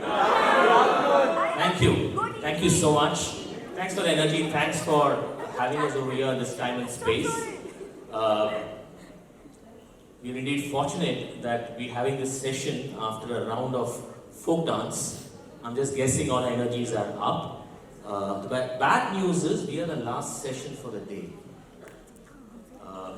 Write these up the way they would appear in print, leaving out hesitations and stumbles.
Thank you. Thank you so much. Thanks for the energy. Thanks for having us over here in this time and space. We're indeed fortunate that we're having this session after a round of folk dance. I'm just guessing all energies are up. The bad news is we are the last session for the day.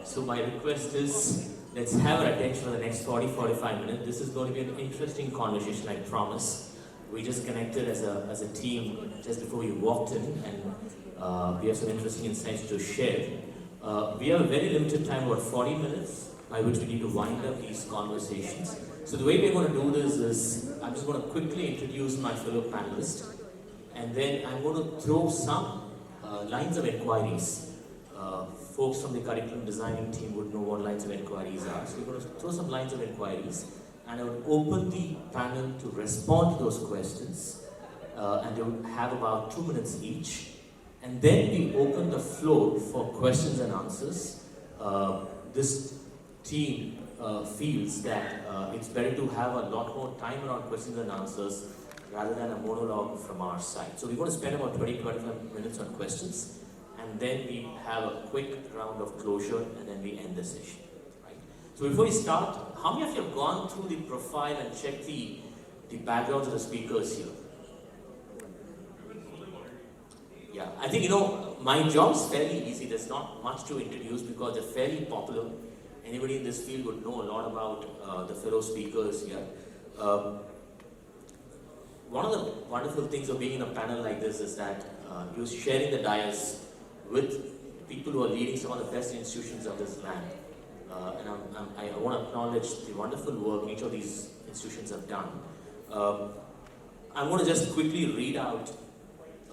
So my request is, let's have our attention for the next 40-45 minutes. This is going to be an interesting conversation, I promise. We just connected as a team just before we walked in, and we have some interesting insights to share. We have a very limited time, about 40 minutes, by which we need to wind up these conversations. So the way we're going to do this is, I'm just going to quickly introduce my fellow panelists, and then I'm going to throw some lines of inquiries. Folks from the curriculum designing team would know what lines of inquiries are. So we're going to throw some lines of inquiries, and I would open the panel to respond to those questions, and they would have about 2 minutes each. And then we open the floor for questions and answers. This team feels that it's better to have a lot more time around questions and answers rather than a monologue from our side. So we're going to spend about 20-25 minutes on questions, and then we have a quick round of closure, and then we end the session. Right? So before we start, how many of you have gone through the profile and checked the backgrounds of the speakers here? Yeah, I think, my job is fairly easy. There's not much to introduce because they're fairly popular. Anybody in this field would know a lot about the fellow speakers here. One of the wonderful things of being in a panel like this is that you're sharing the dais with people who are leading some of the best institutions of this land. And I want to acknowledge the wonderful work each of these institutions have done. I'm going to just quickly read out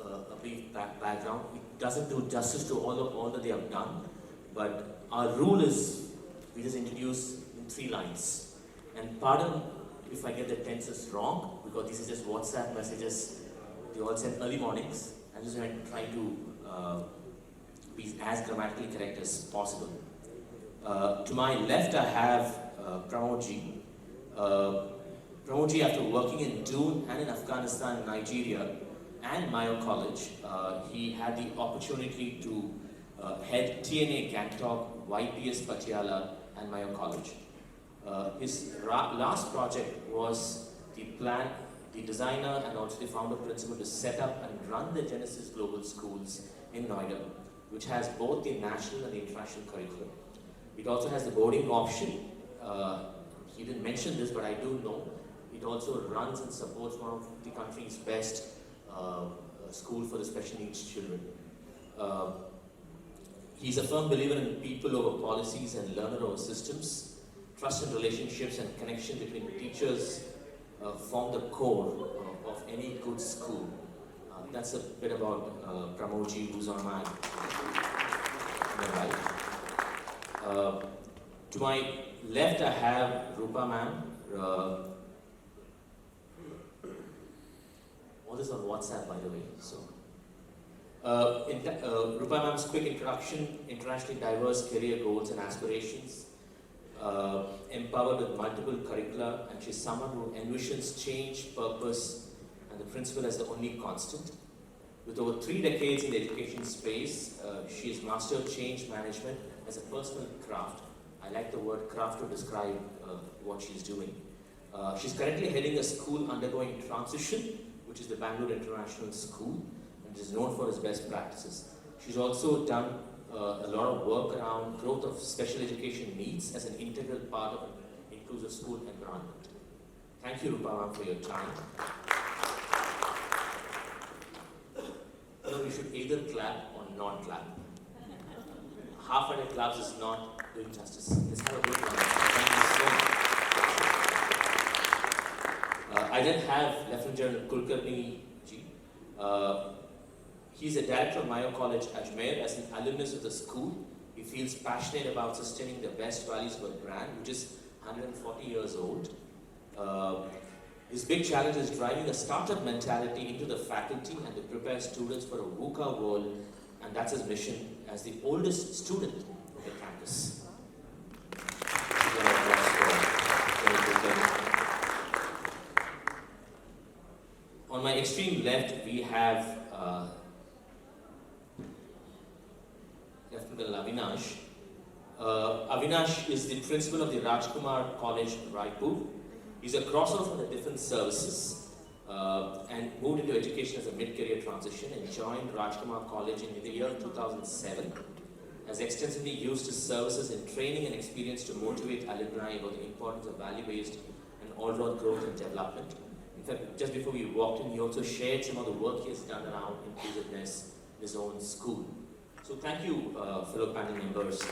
a brief background. It doesn't do justice to all that they have done, but our rule is we just introduce in 3 lines. And pardon if I get the tenses wrong, because this is just WhatsApp messages. They all send early mornings. I'm just going to try to be as grammatically correct as possible. To my left, I have Pramodji. Pramodji, after working in Doon and in Afghanistan and Nigeria and Mayo College, he had the opportunity to head TNA Gangtok, YPS Patiala, and Mayo College. His last project was the designer and also the founder principal to set up and run the Genesis Global Schools in Noida, which has both the national and the international curriculum. It also has the boarding option. He didn't mention this, but I do know. It also runs and supports one of the country's best school for the special needs children. He's a firm believer in people over policies and learner over systems. Trust and relationships and connection between teachers form the core of any good school. That's a bit about Pramodji, who's on my right. To my left, I have Rupa ma'am. All this on WhatsApp, by the way. So, Rupa ma'am's quick introduction: internationally diverse career goals and aspirations. Empowered with multiple curricula, and she's someone who envisions change, purpose, and the principle as the only constant. With over 3 decades in the education space, she has mastered change management as a personal craft. I like the word craft to describe what she's doing. She's currently heading a school undergoing transition, which is the Bangalore International School, and is known for its best practices. She's also done a lot of work around growth of special education needs as an integral part of an inclusive school environment. Thank you, Rupa ma'am, for your time. You should either clap or not clap. Half-hearted claps is not doing justice. Let's have a good one. Thank you so much. I then have Lieutenant General Kulkarni ji. He's a director of Mayo College, Ajmer. As an alumnus of the school, he feels passionate about sustaining the best values of a brand, which is 140 years old. His big challenge is driving a startup mentality into the faculty and to prepare students for a VUCA world, and that's his mission as the oldest student of the campus. On my extreme left, we have Lieutenant Colonel Avinash. Avinash is the principal of the Rajkumar College, Raipur. He's a crossover from the different services and moved into education as a mid-career transition and joined Rajkumar College in the year 2007. Has extensively used his services in training and experience to motivate alumni about the importance of value-based and all-round growth and development. In fact, just before we walked in, he also shared some of the work he has done around inclusiveness in his own school. So thank you, fellow panel members. It's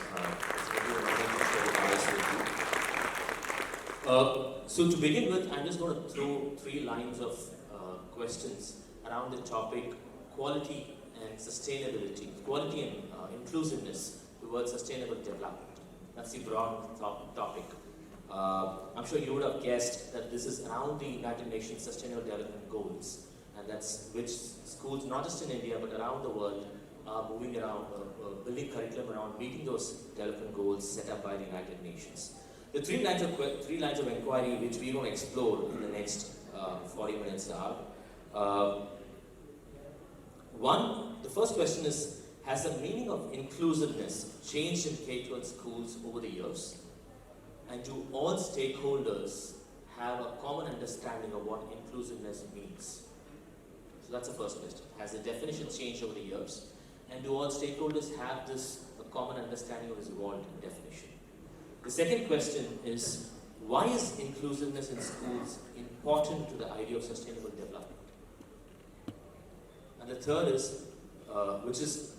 really an honor to share the bias with you. So to begin with, I'm just going to throw 3 lines of questions around the topic quality and sustainability, quality and inclusiveness towards sustainable development. That's the broad topic. I'm sure you would have guessed that this is around the United Nations Sustainable Development Goals, and that's which schools, not just in India, but around the world, are moving around, building curriculum around meeting those development goals set up by the United Nations. The three lines of inquiry which we're going to explore in the next 40 minutes are, one, the first question is, has the meaning of inclusiveness changed in K-12 schools over the years? And do all stakeholders have a common understanding of what inclusiveness means? So that's the first question. Has the definition changed over the years? And do all stakeholders have this a common understanding of this evolved definition? The second question is, why is inclusiveness in schools important to the idea of sustainable development? And the third is, which is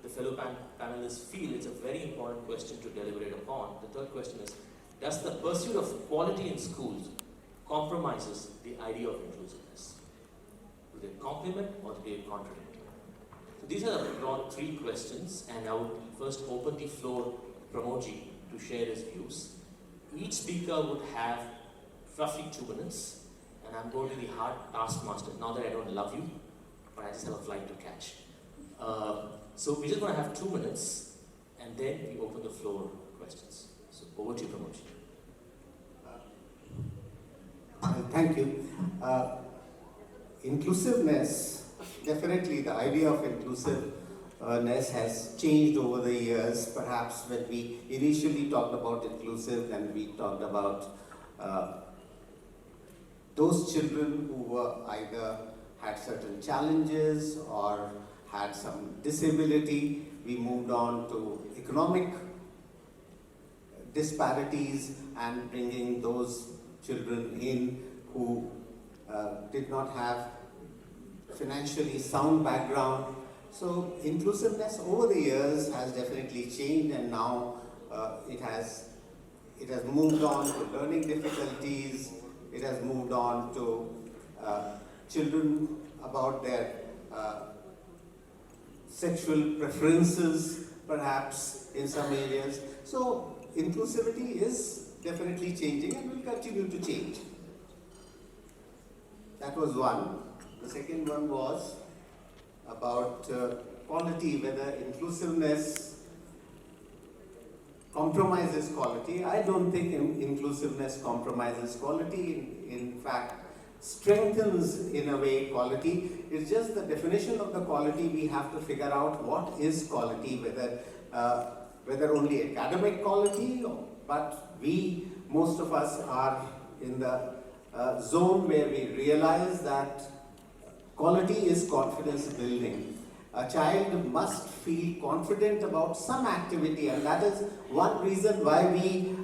the fellow panelists feel it's a very important question to deliberate upon. The third question is, does the pursuit of quality in schools compromises the idea of inclusiveness? Do they complement or do they contradict? So these are the broad 3 questions, and I would first open the floor to Pramodji to share his views. Each speaker would have roughly 2 minutes, and I'm going to be the hard taskmaster. Not that I don't love you, but I just have a flight to catch. So we're just going to have 2 minutes, and then we open the floor to questions. So over to you, Pramodji. Thank you. Inclusiveness, definitely the idea of inclusiveness has changed over the years. Perhaps when we initially talked about inclusive, then we talked about those children who were either had certain challenges or had some disability. We moved on to economic disparities and bringing those children in who did not have financially sound background. So inclusiveness over the years has definitely changed, and now it has moved on to learning difficulties. It has moved on to children about their sexual preferences, perhaps in some areas. So inclusivity is definitely changing and will continue to change. That was one. The second one was about quality, whether inclusiveness compromises quality. I don't think inclusiveness compromises quality. In fact, strengthens in a way quality. It's just the definition of the quality. We have to figure out what is quality, whether only academic quality, but most of us are in the zone where we realize that quality is confidence building. A child must feel confident about some activity, and that is one reason why we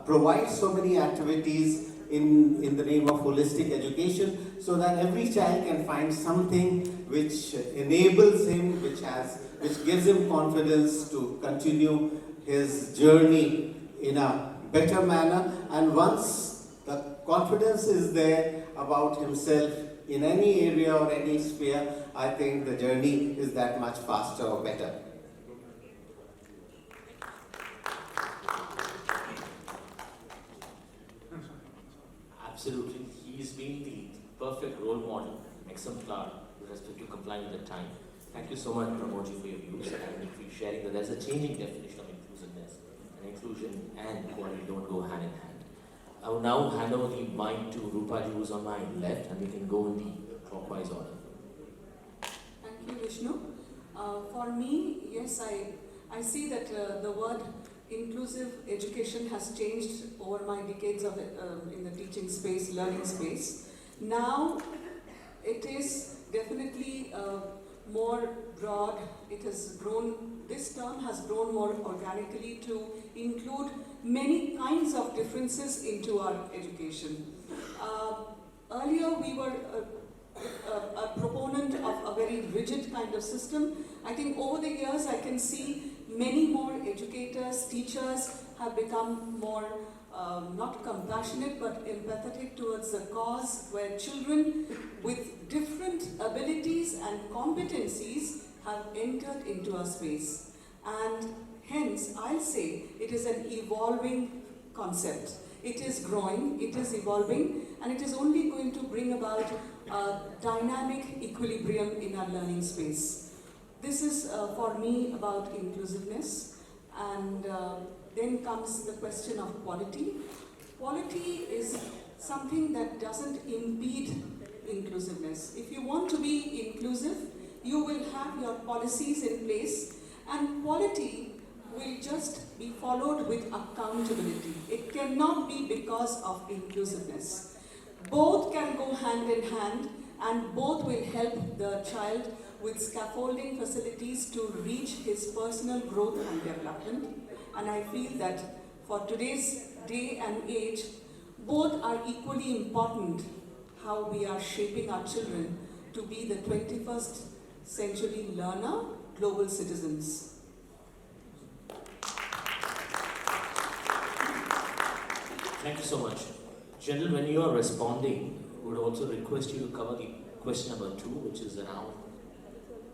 provide so many activities in the name of holistic education, so that every child can find something which enables him, which gives him confidence to continue his journey in a better manner. And once the confidence is there about himself in any area or any sphere, I think the journey is that much faster or better. Absolutely. He's been the perfect role model, exemplar, with respect to complying with the time. Thank you so much, Pramodji, for your views and for sharing that there's a changing definition of inclusiveness, and inclusion and quality don't go hand in hand. I will now hand over the mic to Rupaji, who's on my left, and we can go in the clockwise order. Thank you, Vishnu. For me, yes, I see that the word inclusive education has changed over my decades of in the teaching space, learning space. Now, it is definitely more broad. It has grown, this term has grown more organically to include many kinds of differences into our education. Earlier, we were a proponent of a very rigid kind of system. I think over the years, I can see many more educators, teachers have become more not compassionate but empathetic towards the cause, where children with different abilities and competencies have entered into our space. And hence, I'll say it is an evolving concept. It is growing, it is evolving, and it is only going to bring about a dynamic equilibrium in our learning space. This is for me about inclusiveness, and then comes the question of quality. Quality is something that doesn't impede inclusiveness. If you want to be inclusive, you will have your policies in place, and quality will just be followed with accountability. It cannot be because of inclusiveness. Both can go hand in hand, and both will help the child with scaffolding facilities to reach his personal growth and development. And I feel that for today's day and age, both are equally important, how we are shaping our children to be the 21st century learner, global citizens. Thank you so much. General, when you are responding, we would also request you to cover the question number 2, which is around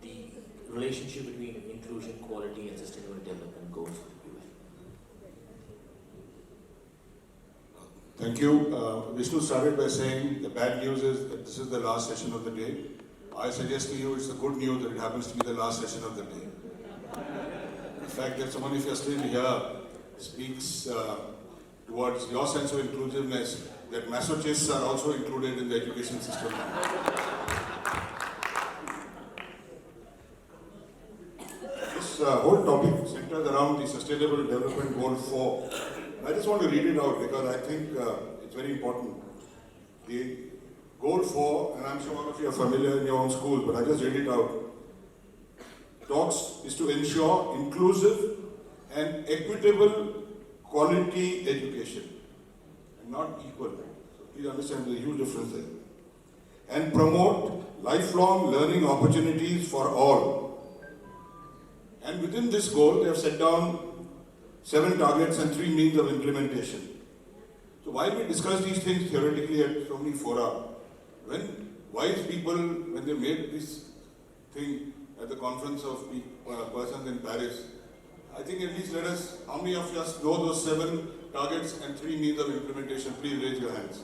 the relationship between inclusion, quality, and sustainable development goals. Thank you. Vishnu started by saying the bad news is that this is the last session of the day. I suggest to you it's the good news that it happens to be the last session of the day. The fact that someone, if you're still here, speaks towards your sense of inclusiveness, that masochists are also included in the education system now. This whole topic centers around the Sustainable Development Goal 4. I just want to read it out because I think it's very important. The Goal 4, and I'm sure all of you are familiar in your own schools, but I just read it out. Talks is to ensure inclusive and equitable quality education, and not equal. So please understand there's a huge difference there. And promote lifelong learning opportunities for all. And within this goal, they have set down 7 targets and 3 means of implementation. So while we discuss these things theoretically at so many fora, when wise people, when they made this thing at the conference of persons in Paris, I think at least let us, how many of us know those 7 targets and 3 means of implementation? Please raise your hands.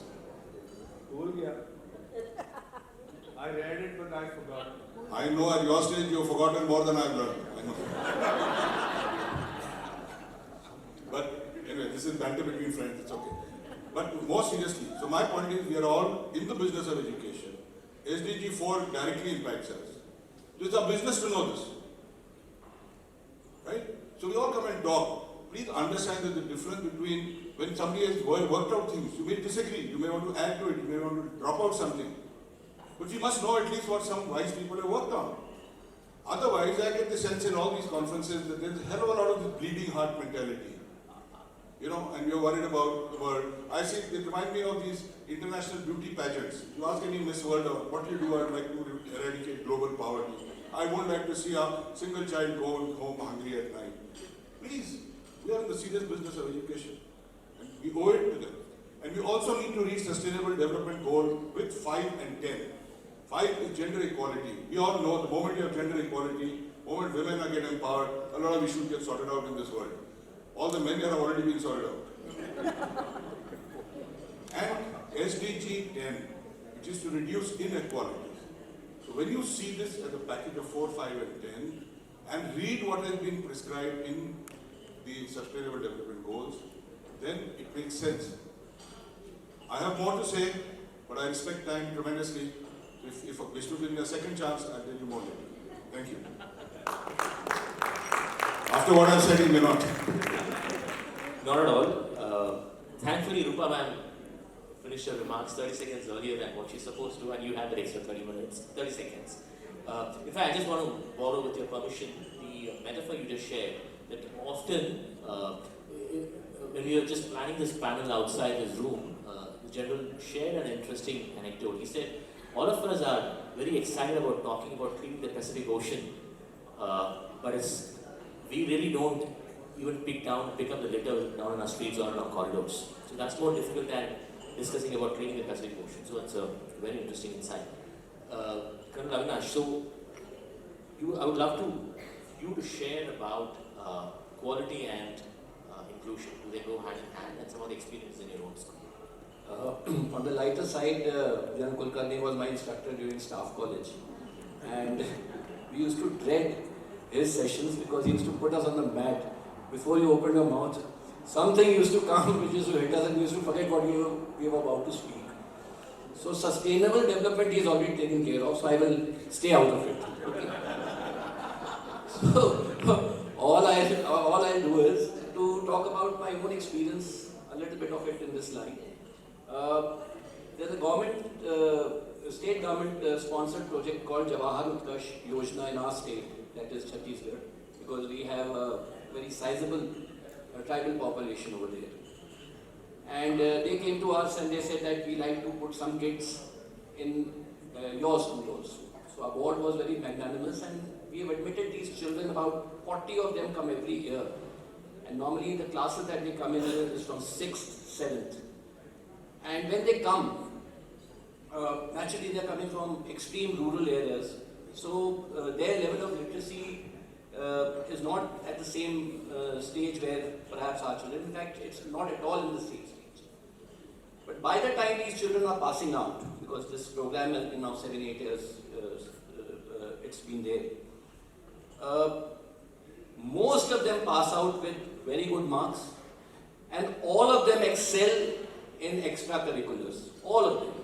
I read it, but I forgot. I know at your stage you have forgotten more than I've learned. I know. But anyway, this is banter between friends, it's okay. But more seriously, so my point is we are all in the business of education. SDG 4 directly impacts us. It's our business to know this. Right? So we all come and talk. Please understand that the difference between when somebody has worked out things, you may disagree, you may want to add to it, you may want to drop out something. But we must know at least what some wise people have worked on. Otherwise, I get the sense in all these conferences that there's a hell of a lot of this bleeding heart mentality. You know, and we're worried about the world. I see, they remind me of these international beauty pageants. You ask any Miss World, what do you do? I'd like to eradicate global poverty. I won't like to see a single child go home hungry at night. Please, we are in the serious business of education. And we owe it to them. And we also need to reach Sustainable Development Goal with 5 and 10. 5 is gender equality. We all know the moment you have gender equality, the moment women are getting empowered, a lot of issues get sorted out in this world. All the men have already been sorted out. And SDG 10, which is to reduce inequalities. So when you see this as a package of 4, 5 and 10, and read what has been prescribed in the Sustainable Development Goals, then it makes sense. I have more to say, but I respect time tremendously. If Vishnu gives me a second chance, I'll tell you more later. Thank you. After what I've said, he may not. Not at all. Thankfully, Rupa ma'am finished her remarks 30 seconds earlier than what she's supposed to, and you had the extra 30 seconds. In fact, I just want to borrow, with your permission, the metaphor you just shared, that often when we were just planning this panel outside this room, the general shared an interesting anecdote. He said, all of us are very excited about talking about cleaning the Pacific Ocean, but we really don't even pick up the litter down in our streets or in our corridors. So that's more difficult than discussing about cleaning the Pacific Ocean. So it's a very interesting insight. Colonel Avinash, so I would love you to share about quality and inclusion. Do they go hand in hand, and some of the experiences in your own school? On the lighter side, Jan Kulkarni was my instructor during staff college, and we used to dread his sessions because he used to put us on the mat. Before you opened your mouth, something used to come which used to hit us and we used to forget what we were about to speak. So sustainable development he is already taken care of, so I will stay out of it. Okay. So all I do is to talk about my own experience, a little bit of it in this line. There's a state government sponsored project called Jawahar Utkarsh Yojana in our state, that is Chhattisgarh, because we have a very sizable tribal population over there. And they came to us and they said that we like to put some kids in your school also. So our board was very magnanimous, and we have admitted these children. About 40 of them come every year. And normally the classes that they come in is from 6th, 7th. And when they come, naturally they are coming from extreme rural areas. So their level of literacy is not at the same stage where perhaps our children. In fact, it's not at all in the same stage. But by the time these children are passing out, because this program has been now 7-8 years, it's been there. Most of them pass out with very good marks, and all of them excel in extracurriculars. All of them.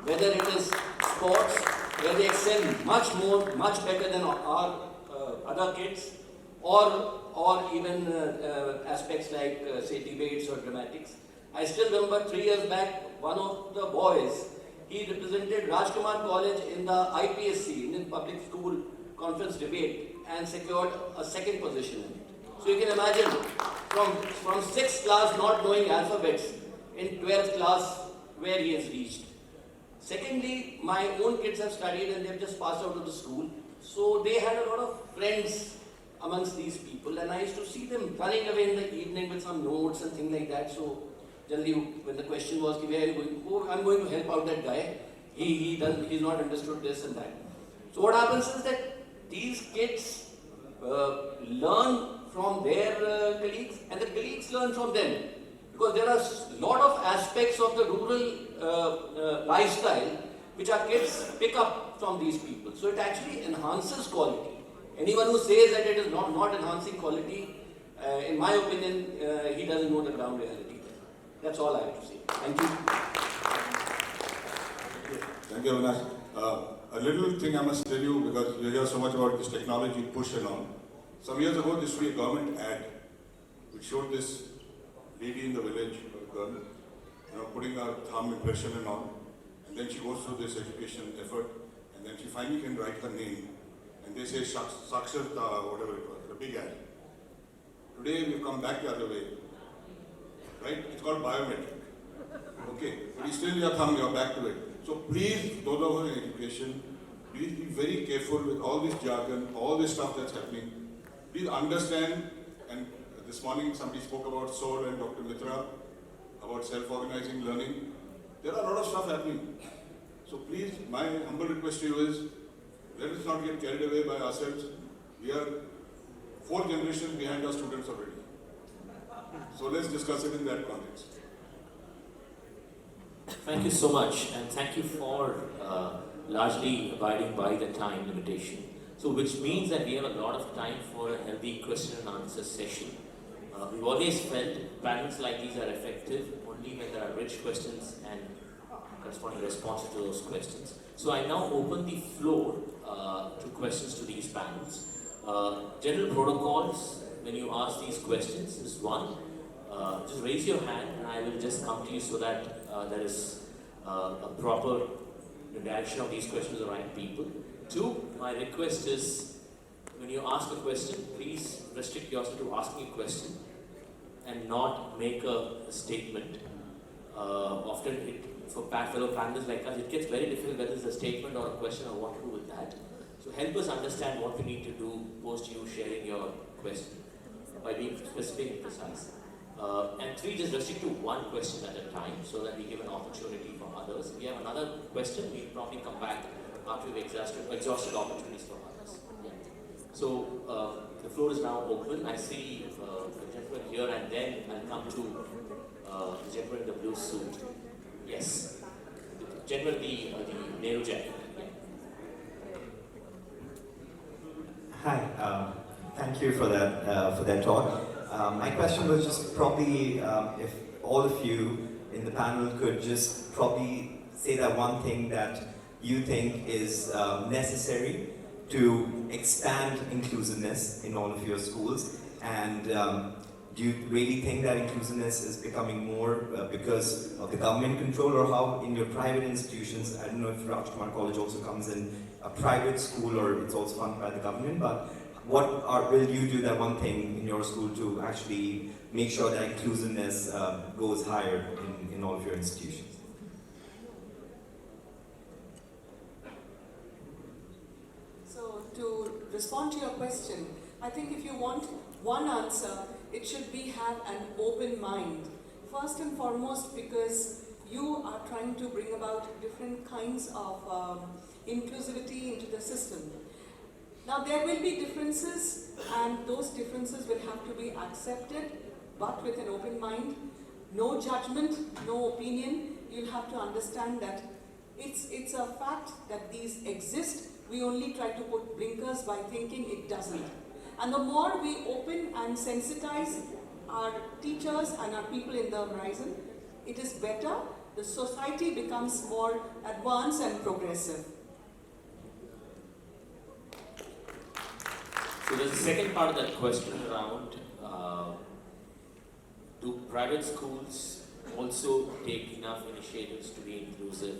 Whether it is sports, where they excel much better than our other kids, or even aspects like say debates or dramatics. I still remember 3 years back, one of the boys, he represented Rajkumar College in the IPSC, Indian Public School Conference debate, and secured a second position in it. So you can imagine, from 6th class not knowing alphabets, in 12th class where he has reached. Secondly, my own kids have studied and they have just passed out of the school. So they had a lot of friends amongst these people, and I used to see them running away in the evening with some notes and things like that. So generally when the question was, where are you going? Oh, I'm going to help out that guy. He's not understood this and that. So what happens is that these kids learn from their colleagues, and the colleagues learn from them. Because there are a lot of aspects of the rural lifestyle which our kids pick up from these people. So it actually enhances quality. Anyone who says that it is not enhancing quality, in my opinion, he doesn't know the ground reality. That's all I have to say. Thank you. Thank you, Avinash. A little thing I must tell you, because you hear so much about this technology push and all. Some years ago, this was a government ad which showed this lady in the village, a girl, putting her thumb impression and all. And then she goes through this education effort, and then she finally can write her name. And they say Saksharta, whatever it was, a big ad. Today we've come back the other way. Right? It's called biometric. Okay, but you still your thumb, you're back to it. So please, those of us in education, please be very careful with all this jargon, all this stuff that's happening. Please understand, and this morning somebody spoke about SOAR and Dr. Mitra, about self-organizing learning. There are a lot of stuff happening. So please, my humble request to you is, let us not get carried away by ourselves. We are 4 generations behind our students already. So let's discuss it in that context. Thank you so much, and thank you for largely abiding by the time limitation. So which means that we have a lot of time for a healthy question and answer session. We've always felt panels like these are effective only when there are rich questions and corresponding responses to those questions. So I now open the floor to questions to these panels. General protocols when you ask these questions is one, just raise your hand and I will just come to you so that there is a proper direction of these questions to the right people. Two, my request is when you ask a question, please restrict yourself to asking a question and not make a statement. Often for fellow panelists like us, it gets very difficult whether it's a statement or a question or what to do with that. So help us understand what we need to do post you sharing your question by being specific and precise. And three, just restrict to one question at a time so that we give an opportunity for others. If we have another question, we'll probably come back after we've exhausted opportunities for others. Yeah. So the floor is now open. I see the gentleman here and then I'll come to the gentleman in the blue suit. Yes. The gentleman in the Nehru jacket. Yeah. Hi, thank you for that talk. My question was just probably if all of you in the panel could just probably say that one thing that you think is necessary to expand inclusiveness in all of your schools, and do you really think that inclusiveness is becoming more because of the government control, or how in your private institutions, I don't know if Rajkumar College also comes in a private school or it's also funded by the government, but will you do that one thing in your school to actually make sure that inclusiveness goes higher in all of your institutions? So to respond to your question, I think if you want one answer, it should be have an open mind. First and foremost, because you are trying to bring about different kinds of inclusivity into the system. Now there will be differences and those differences will have to be accepted, but with an open mind, no judgment, no opinion. You'll have to understand that it's a fact that these exist. We only try to put blinkers by thinking it doesn't. And the more we open and sensitize our teachers and our people in the horizon, it is better. The society becomes more advanced and progressive. So there's a second part of that question around, do private schools also take enough initiatives to be inclusive?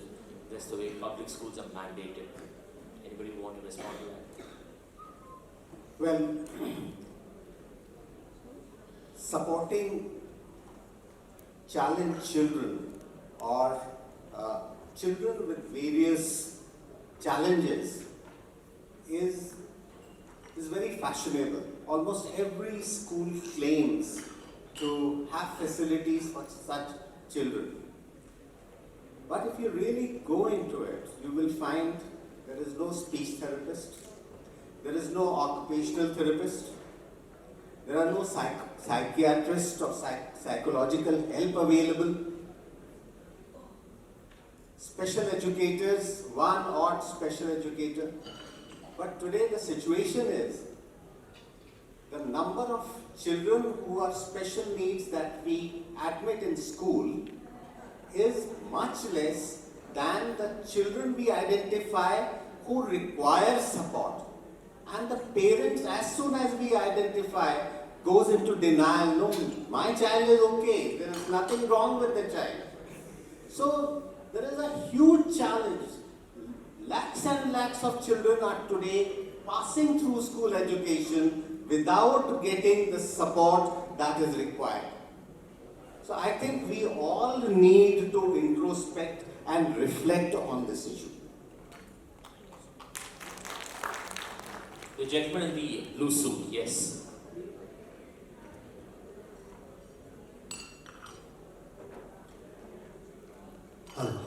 That's the way public schools are mandated. Anybody want to respond to that? Well, supporting challenged children or children with various challenges is very fashionable. Almost every school claims to have facilities for such children. But if you really go into it, you will find there is no speech therapist, there is no occupational therapist, there are no psychiatrists or psychological help available. Special educators, one odd special educator. But today the situation is, the number of children who are special needs that we admit in school is much less than the children we identify who require support. And the parents, as soon as we identify, goes into denial. No, my child is okay. There is nothing wrong with the child. So there is a huge challenge. Lakhs and lakhs of children are today passing through school education without getting the support that is required. So I think we all need to introspect and reflect on this issue. The gentleman in the blue suit, yes. Hello.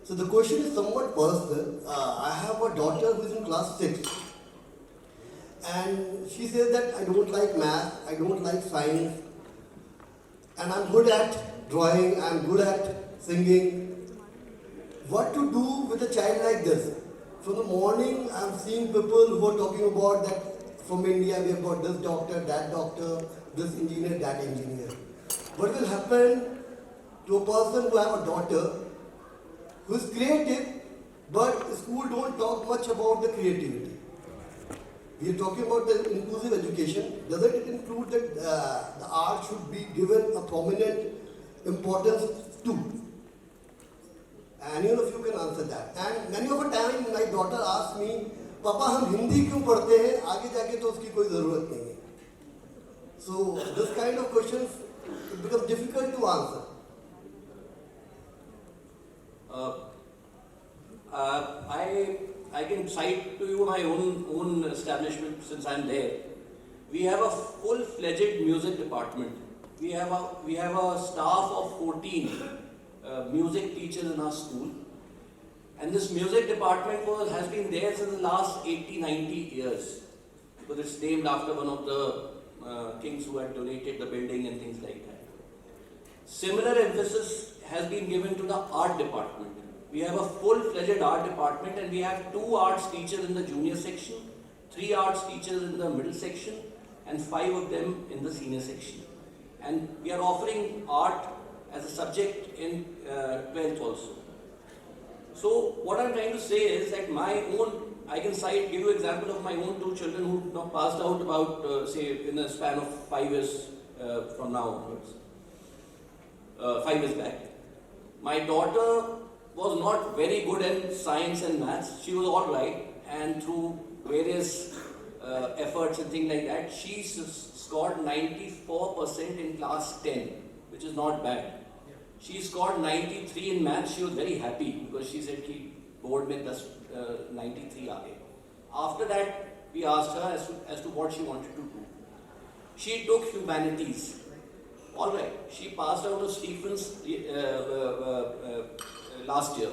So the question is somewhat personal. I have a daughter who is in class 6. And she says that I don't like math, I don't like science. And I'm good at drawing, I'm good at singing. What to do with a child like this? From the morning, I'm seeing people who are talking about that from India, we have got this doctor, this engineer, that engineer. What will happen to a person who have a daughter who is creative, but school don't talk much about the creativity. We are talking about the inclusive education. Doesn't it include that the art should be given a prominent importance too? Any of you can answer that. And many of the time, my daughter asks me, "Papa, हम हिंदी क्यों पढ़ते हैं? आगे जाके तो उसकी कोई ज़रूरत नहीं है." So this kind of questions it becomes difficult to answer. I can cite to you my own establishment since I'm there. We have a full-fledged music department. We have a staff of 14 music teachers in our school, and this music department has been there since the last 80-90 years because it's named after one of the kings who had donated the building and things like that. Similar emphasis has been given to the art department. We have a full-fledged art department, and we have 2 arts teachers in the junior section, 3 arts teachers in the middle section, and 5 of them in the senior section. And we are offering art as a subject in 12th also. So what I'm trying to say is that I can give you example of my own 2 children who now passed out about, say, in a span of 5 years from now onwards. 5 years back. My daughter was not very good in science and maths. She was all right, and through various efforts and things like that, she scored 94% in class 10, which is not bad. She scored 93 in maths. She was very happy because she said कि board में 93 आ गए. After that, we asked her as to what she wanted to do. She took humanities. All right, she passed out of Stephens last year,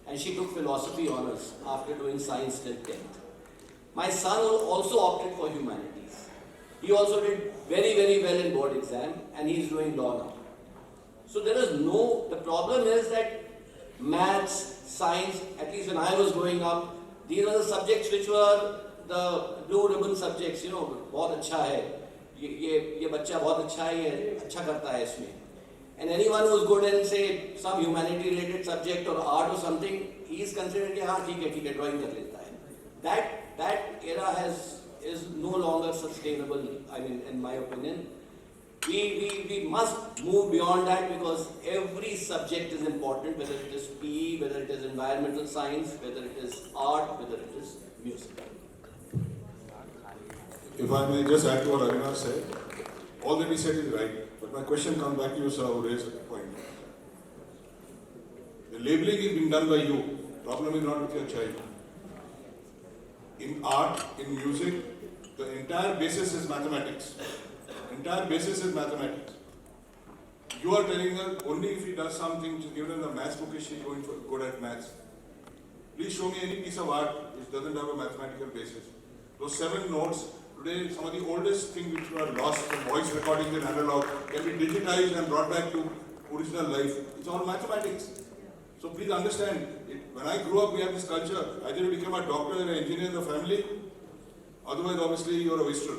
and she took philosophy honors after doing science till 10th. My son also opted for humanities. He also did very, very well in board exam, and he is doing law now. So the problem is that maths, science, at least when I was growing up, these were the subjects which were the blue ribbon subjects, बहुत अच्छा है, ये बच्चा बहुत अच्छा है, ये अच्छा करता है इसमें. And anyone who is good in, say, some humanity related subject or art or something, he is considered कि हाँ ठीक है drawing कर लेता है. That era is no longer sustainable. I mean, in my opinion, we must move beyond that because every subject is important, whether it is PE, whether it is environmental science, whether it is art, whether it is music. If I may just add to what Avinash said, all that he said is right. But my question comes back to you, sir, who raised the point. The labeling is being done by you. Problem is not with your child. In art, in music, the entire basis is mathematics. Entire basis is mathematics. You are telling her only if he does something, just give her the maths book, is she going for good at maths? Please show me any piece of art which doesn't have a mathematical basis. Those 7 notes, today some of the oldest things which were lost from voice recordings and analog can be digitized and brought back to original life. It's all mathematics. So please understand, when I grew up we had this culture, either you become a doctor or an engineer in the family, otherwise obviously you're a wastrel.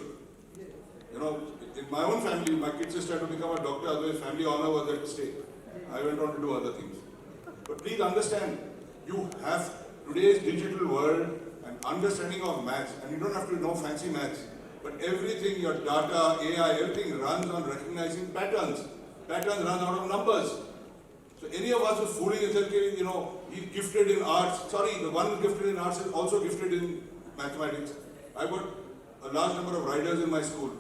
In my own family, my kid sister had to become a doctor, otherwise family honor was at stake. I went on to do other things. But please understand, you have today's digital world and understanding of maths, and you don't have to know fancy maths, but everything, your data, AI, everything runs on recognizing patterns. Patterns run out of numbers. So any of us who's fooling himself, he's gifted in arts. Sorry, the one who's gifted in arts is also gifted in mathematics. I've got a large number of riders in my school.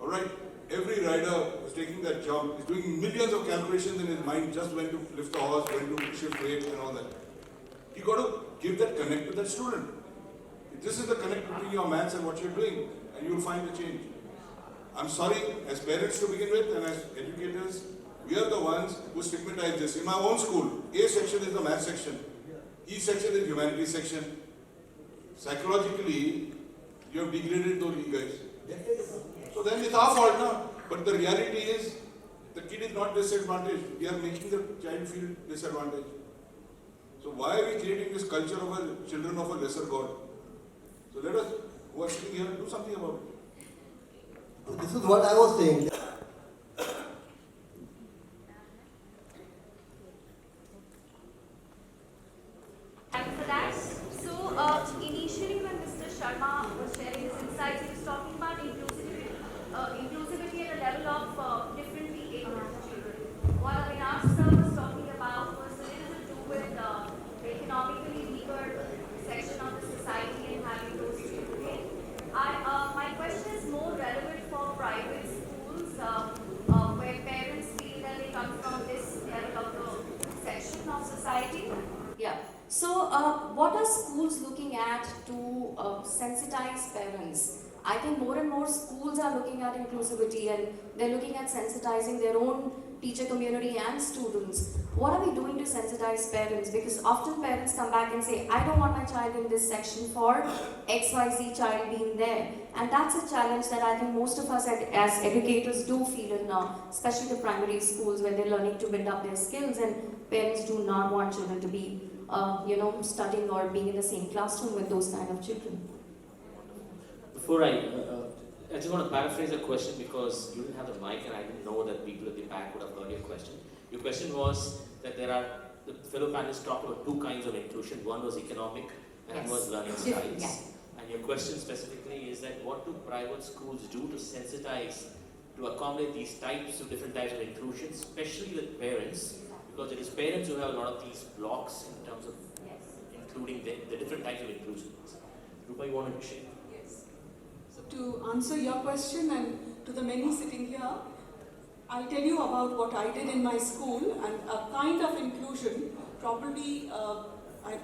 Alright? Every rider is taking that job, is doing millions of calculations in his mind, just when to lift the horse, when to shift weight and all that. You got to give that connect to that student. This is the connect between your maths and what you're doing, and you will find the change. I'm sorry, as parents to begin with, and as educators, we are the ones who stigmatize this. In my own school, A section is the math section, E section is humanities section. Psychologically, you have degraded those guys. So then it's our fault now. But the reality is, the kid is not disadvantaged. We are making the child feel disadvantaged. So why are we creating this culture of a children of a lesser God? So let us, who are sitting here, do something about it. This is what I was saying. at to sensitize parents. I think more and more schools are looking at inclusivity and they're looking at sensitizing their own teacher community and students. What are we doing to sensitize parents? Because often parents come back and say, I don't want my child in this section for XYZ child being there. And that's a challenge that I think most of us as educators do feel in now, especially the primary schools where they're learning to build up their skills and parents do not want children to be studying or being in the same classroom with those kind of children. Before I just want to paraphrase a question because you didn't have the mic and I didn't know that people at the back would have heard your question. Your question was that the fellow panelists talked about two kinds of inclusion. One was economic and Yes. one was learning styles. Yeah. And your question specifically is that what do private schools do to sensitize, to accommodate these different types of inclusion, especially with parents, because it is parents who have a lot of these blocks in terms of including the different types of inclusions. Rupa, you wanted to share? Yes. So to answer your question and to the many sitting here, I'll tell you about what I did in my school and a kind of inclusion, probably,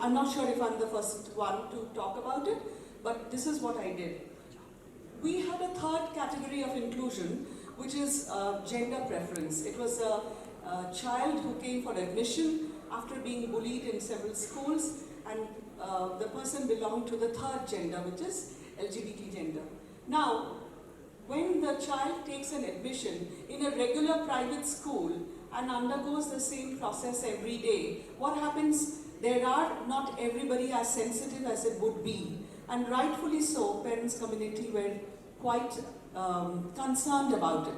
I'm not sure if I'm the first one to talk about it, but this is what I did. We had a third category of inclusion, which is gender preference. It was a child who came for admission after being bullied in several schools, and the person belonged to the third gender, which is LGBT gender. Now, when the child takes an admission in a regular private school and undergoes the same process every day, what happens? Not everybody as sensitive as it would be. And rightfully so, parents' community were quite concerned about it.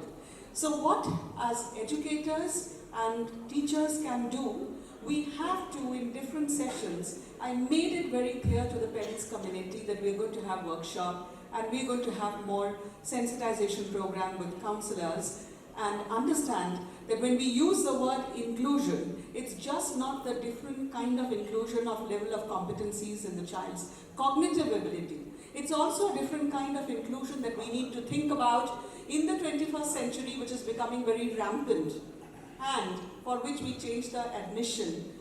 So what, as educators and teachers can do, we have to, in different sessions, I made it very clear to the parents' community that we're going to have workshop and we're going to have more sensitization program with counselors and understand that when we use the word inclusion, it's just not the different kind of inclusion of level of competencies in the child's cognitive ability. It's also a different kind of inclusion that we need to think about in the 21st century, which is becoming very rampant, and for which we change the admission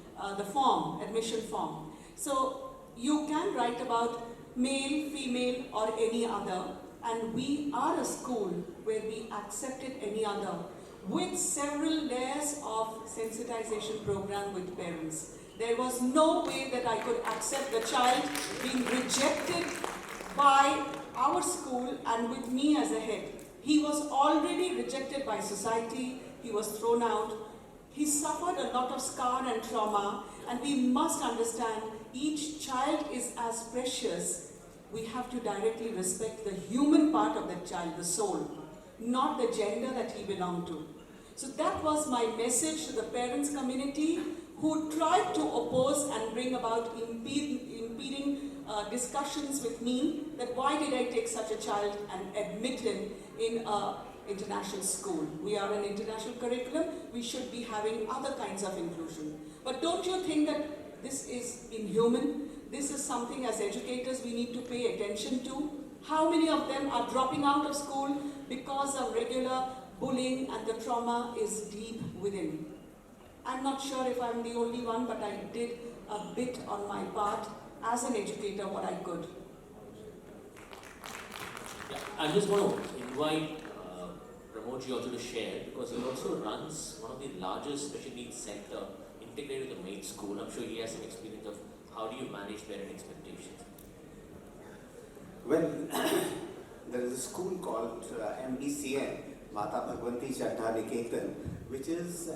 form. So you can write about male, female, or any other, and we are a school where we accepted any other with several layers of sensitization program with parents. There was no way that I could accept the child being rejected by our school and with me as a head. He was already rejected by society, he was thrown out, he suffered a lot of scar and trauma, and we must understand each child is as precious. We have to directly respect the human part of that child, the soul, not the gender that he belonged to. So that was my message to the parents' community who tried to oppose and bring about impeding discussions with me that why did I take such a child and admit him in an international school. We are an international curriculum, we should be having other kinds of inclusion. But don't you think that this is inhuman? This is something as educators we need to pay attention to. How many of them are dropping out of school because of regular bullying and the trauma is deep within? I'm not sure if I'm the only one, but I did a bit on my part as an educator what I could. Yeah, I just want to invite Pramodji also to share because he also runs one of the largest special needs center integrated with the main school. I'm sure he has some experience of how do you manage parent expectations. Well, there is a school called MBCN, Mata Bhagwanti Chaddha Niketan, which is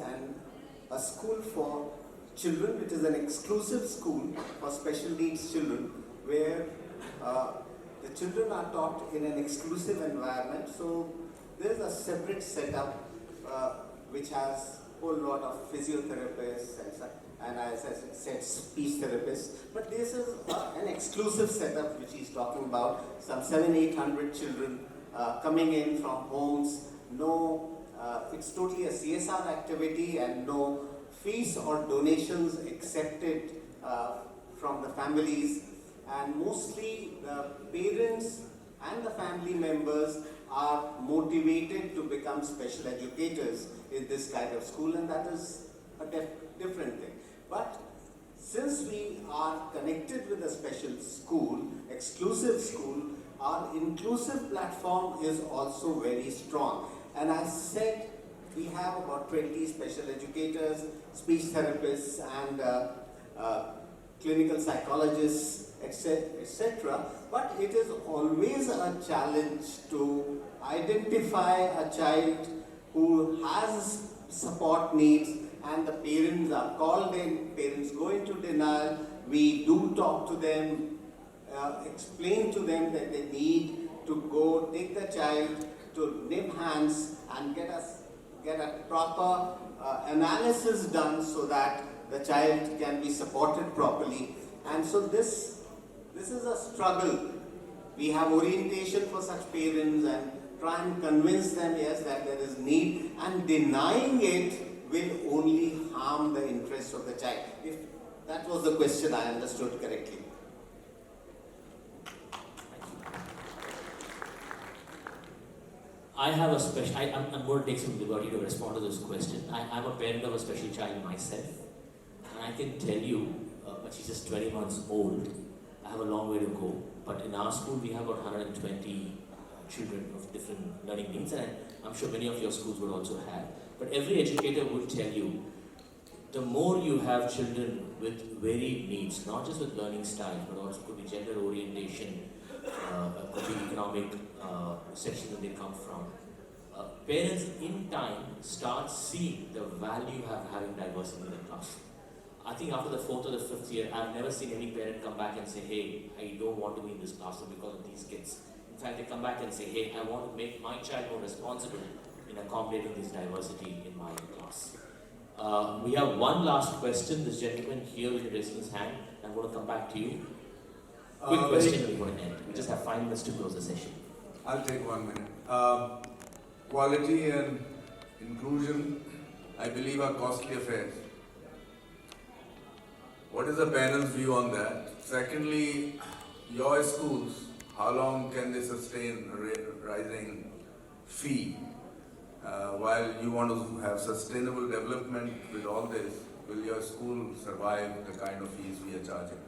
a school for children. It is an exclusive school for special needs children where the children are taught in an exclusive environment. So there is a separate setup which has a whole lot of physiotherapists and as I said, speech therapists. But this is an exclusive setup which he's talking about. Some 700-800 children coming in from homes. It's totally a CSR activity and no fees or donations accepted from the families. And mostly the parents and the family members are motivated to become special educators in this kind of school, and that is a different thing. But since we are connected with a special school, exclusive school, our inclusive platform is also very strong. And I said we have about 20 special educators, speech therapists, and clinical psychologists, etc. But it is always a challenge to identify a child who has support needs, and the parents are called in, parents go into denial, we do talk to them, explain to them that they need to go take the child to nib hands and get a proper analysis done so that the child can be supported properly. And so this is a struggle. We have orientation for such parents and try and convince them, yes, that there is need, and denying it will only harm the interests of the child. If that was the question I understood correctly. I have a special, I'm going to take some liberty to respond to this question. I'm a parent of a special child myself, and I can tell you, but she's just 20 months old, I have a long way to go. But in our school, we have about 120 children of different learning needs, and I'm sure many of your schools would also have. But every educator would tell you, the more you have children with varied needs, not just with learning styles, but also could be gender orientation, could be economic section that they come from. Parents in time start seeing the value of having diversity in the class. I think after the 4th or the 5th year, I've never seen any parent come back and say, hey, I don't want to be in this classroom because of these kids. In fact, they come back and say, hey, I want to make my child more responsible in accommodating this diversity in my class. We have one last question. This gentleman here is raising his hand. I'm going to come back to you. Quick question, we're going to end. We just have 5 minutes to close the session. I'll take 1 minute. Quality and inclusion, I believe, are costly affairs. What is the panel's view on that? Secondly, your schools, how long can they sustain a rising fee? While you want to have sustainable development with all this, will your school survive the kind of fees we are charging?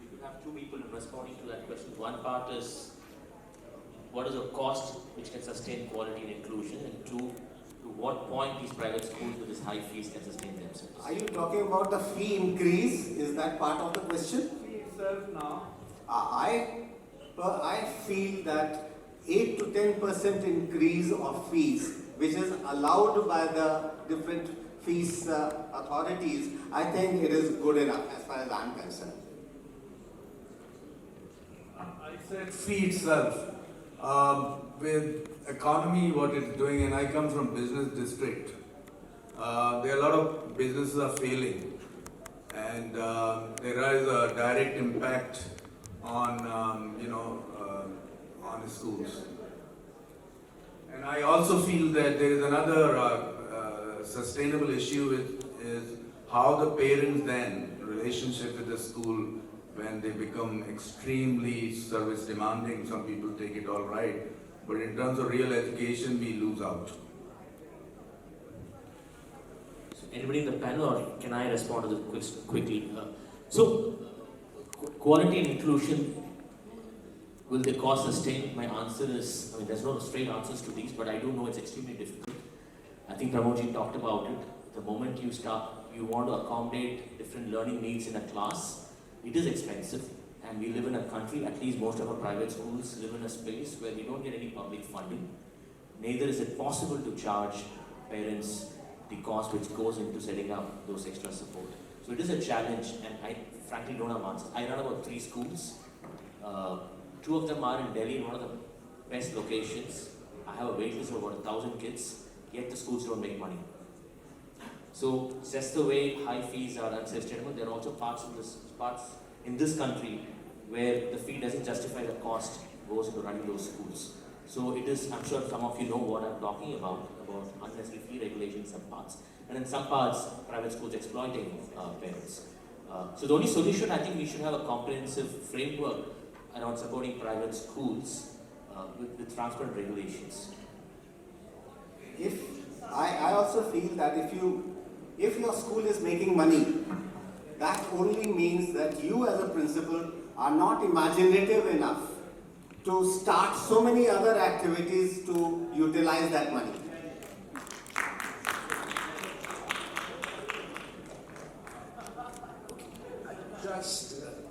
We could have two people responding to that question. One part is, what is the cost which can sustain quality and inclusion? And two, to what point these private schools with these high fees can sustain themselves? Are you talking about the fee increase? Is that part of the question? Fee itself now. I feel that 8 to 10% increase of fees, which is allowed by the different fees authorities, I think it is good enough as far as I'm concerned. I said fee itself. With economy, what it's doing, and I come from business district, there are a lot of businesses are failing, and there is a direct impact on on the schools. And I also feel that there is another sustainable issue is how the parents then relationship with the school when they become extremely service demanding. Some people take it all right, but in terms of real education, we lose out. So anybody in the panel, or can I respond to this quickly? Quality and inclusion, will the cost sustain? My answer is, there's no straight answers to these, but I do know it's extremely difficult. I think Pramodji talked about it. The moment you want to accommodate different learning needs in a class, it is expensive, and we live in a country, at least most of our private schools live in a space where we don't get any public funding. Neither is it possible to charge parents the cost which goes into setting up those extra support. So it is a challenge, and I frankly don't have answers. I run about 3 schools. 2 of them are in Delhi, in one of the best locations. I have a waitlist of about 1,000 kids, yet the schools don't make money. So just the way high fees are unsustainable, there are also parts in this country where the fee doesn't justify the cost goes into running those schools. So it is, I'm sure some of you know what I'm talking about unnecessary fee regulation in some parts. And in some parts, private schools exploiting parents. So the only solution, I think we should have a comprehensive framework around supporting private schools with transparent regulations. I also feel that if you If your school is making money, that only means that you as a principal are not imaginative enough to start so many other activities to utilize that money.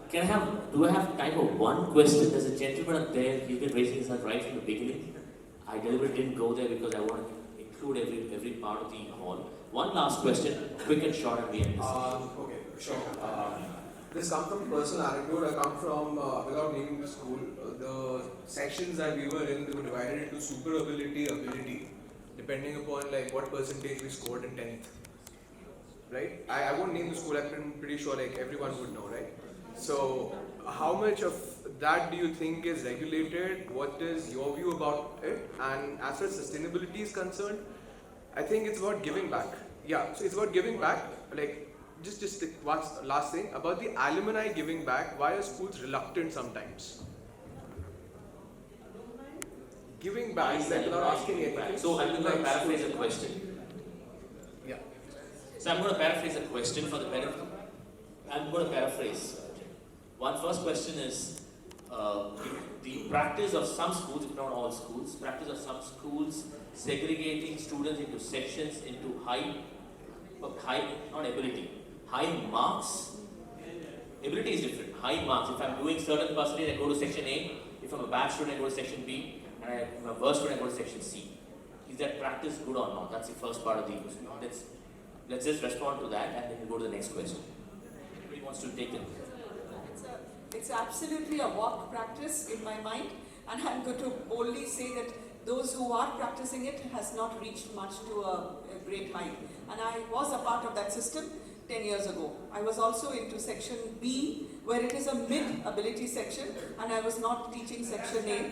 Do I have time for one question? There's a gentleman up there, he's been raising his hand right from the beginning. I deliberately didn't go there because I want to include every part of the hall. One last question, quick and short, and we end this. Okay, sure. This comes from personal anecdote. I come from, without naming the school, the sections that we were in, they were divided into super ability, depending upon like what percentage we scored in 10th. Right? I won't name the school, I'm pretty sure like everyone would know, right? So, how much of that do you think is regulated? What is your view about it? And as far as sustainability is concerned, I think it's about giving back. Yeah, so it's about giving back. Like, just one last thing about the alumni giving back. Why are schools reluctant sometimes? Giving back, like without asking anything. So I'm going to paraphrase a question. Yeah. So I'm going to paraphrase a question for the benefit. I'm going to paraphrase. One first question is the practice of some schools, if not all schools, practice of some schools segregating students into sections into high marks. Ability is different. High marks. If I'm doing certain percentage, I go to section A. If I'm a bad student, I go to section B. And if I'm a worse student, I go to section C. Is that practice good or not? That's the first part of the question. Let's just respond to that and then we'll go to the next question. Anybody wants to take it? It's absolutely a walk practice in my mind, and I'm going to boldly say that those who are practicing it has not reached much to a great height. And I was a part of that system 10 years ago. I was also into section B, where it is a mid-ability section, and I was not teaching section A.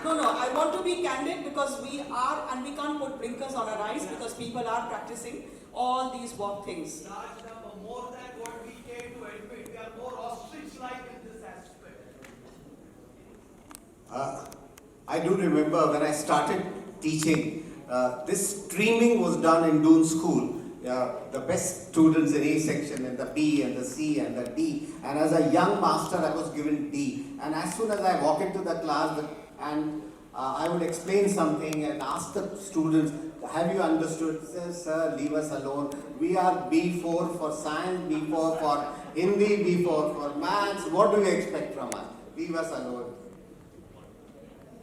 No, I want to be candid because we are, and we can't put blinkers on our eyes because people are practicing all these walk things. More than what we care to admit, we are more ostrich-like in this aspect. I do remember when I started teaching, this streaming was done in Doon School. The best students in A section, and the B, and the C, and the D. And as a young master, I was given D. And as soon as I walk into the class, and I would explain something and ask the students, have you understood? Sir, leave us alone. We are B4 for science, B4 for Hindi, B4 for maths. What do you expect from us? Leave us alone.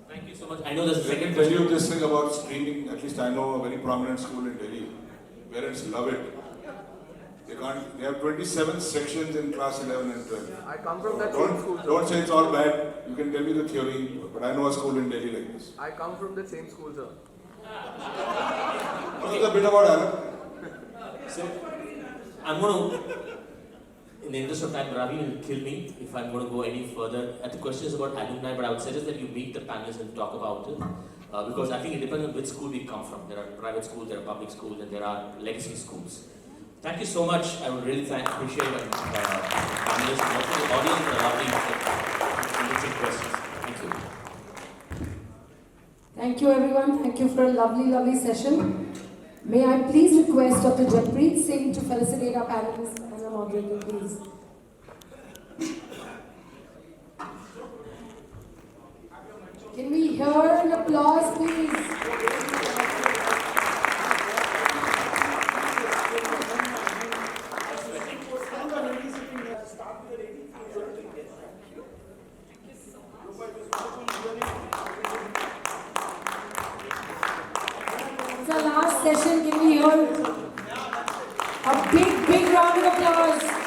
Thank you so much. I know there's a second Tell question. you this thing about streaming. At least I know a very prominent school in Delhi. Parents love it. They have 27 sections in class 11 and 12. I come from that same school. Don't say it's all bad. You can tell me the theory, but I know a school in Delhi like this. I come from the same school, sir. What is the bit about Alan? So, I'm going to, in the interest of time, Ravi will kill me if I'm going to go any further. The question is about alumni, but I would suggest that you meet the panelists and talk about it. Because I think it depends on which school we come from. There are private schools, there are public schools, and there are legacy schools. Thank you so much. I would really appreciate panelists and also the audience for the lovely interesting questions. Thank you. Thank you everyone. Thank you for a lovely session. May I please request Dr. Jappreet Singh to felicitate our panelists and our moderator, please. Can we hear an applause, please? It's our last session. Can we hear a big round of applause?